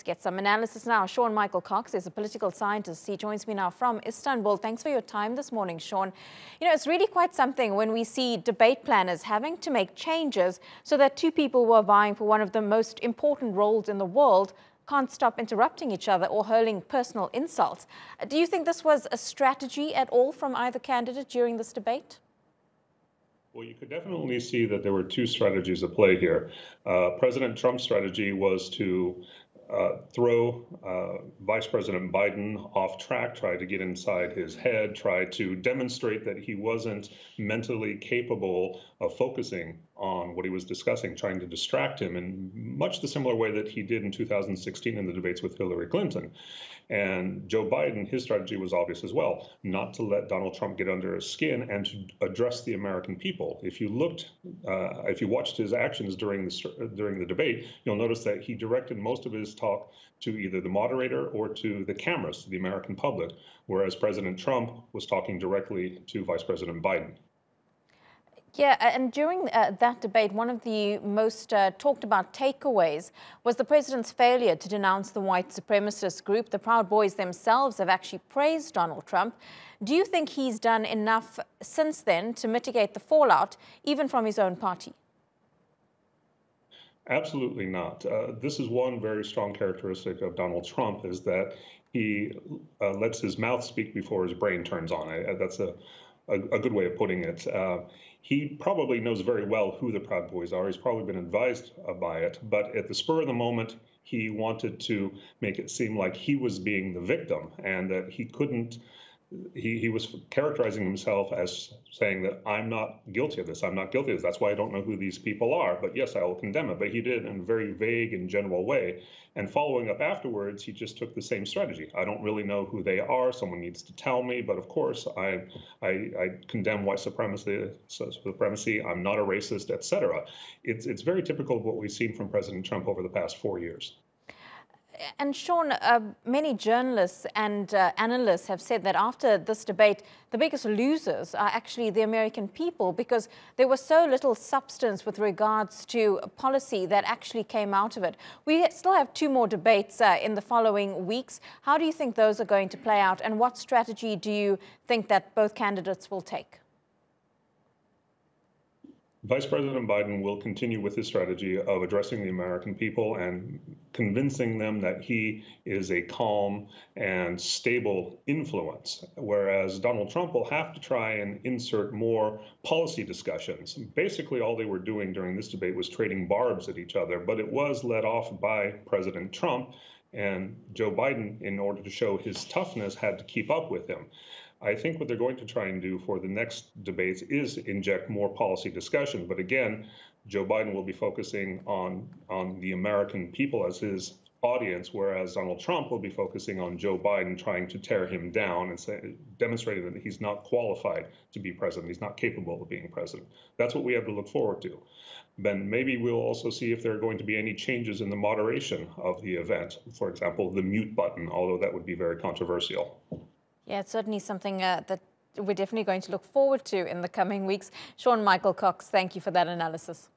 Let's get some analysis now. Sean Michael Cox is a political scientist. He joins me now from Istanbul. Thanks for your time this morning, Sean. You know, it's really quite something when we see debate planners having to make changes so that two people who are vying for one of the most important roles in the world can't stop interrupting each other or hurling personal insults. Do you think this was a strategy at all from either candidate during this debate? Well, you could definitely see that there were two strategies at play here. President Trump's strategy was to throw Vice President Biden off track, try to get inside his head, try to demonstrate that he wasn't mentally capable of focusing on what he was discussing, trying to distract him in much the similar way that he did in 2016 in the debates with Hillary Clinton. And Joe Biden, his strategy was obvious as well, not to let Donald Trump get under his skin and to address the American people. If you watched his actions during the debate, you'll notice that he directed most of his talk to either the moderator or to the cameras, to the American public, whereas President Trump was talking directly to Vice President Biden. Yeah, and during that debate, one of the most talked about takeaways was the president's failure to denounce the white supremacist group. The Proud Boys themselves have actually praised Donald Trump. Do you think he's done enough since then to mitigate the fallout, even from his own party? Absolutely not. This is one very strong characteristic of Donald Trump, is that he lets his mouth speak before his brain turns on. That's a good way of putting it. He probably knows very well who the Proud Boys are. He's probably been advised by it. But at the spur of the moment, he wanted to make it seem like he was being the victim and that he couldn't. He was characterizing himself as saying that I'm not guilty of this. I'm not guilty of this. That's why I don't know who these people are. But yes, I will condemn it. But he did it in a very vague and general way. And following up afterwards, he just took the same strategy. I don't really know who they are. Someone needs to tell me. But of course, I condemn white supremacy. I'm not a racist, etc. It's very typical of what we've seen from President Trump over the past 4 years. And Sean, many journalists and analysts have said that after this debate, the biggest losers are actually the American people, because there was so little substance with regards to policy that actually came out of it. We still have two more debates in the following weeks. How do you think those are going to play out, and what strategy do you think that both candidates will take? Vice President Biden will continue with his strategy of addressing the American people and convincing them that he is a calm and stable influence, whereas Donald Trump will have to try and insert more policy discussions. Basically, all they were doing during this debate was trading barbs at each other, but it was led off by President Trump, and Joe Biden, in order to show his toughness, had to keep up with him. I think what they're going to try and do for the next debates is inject more policy discussion. But again, Joe Biden will be focusing on the American people as his audience, whereas Donald Trump will be focusing on Joe Biden, trying to tear him down and demonstrating that he's not qualified to be president. He's not capable of being president. That's what we have to look forward to. Then maybe we'll also see if there are going to be any changes in the moderation of the event. For example, the mute button, although that would be very controversial. Yeah, it's certainly something that we're definitely going to look forward to in the coming weeks. Sean Michael Cox, thank you for that analysis.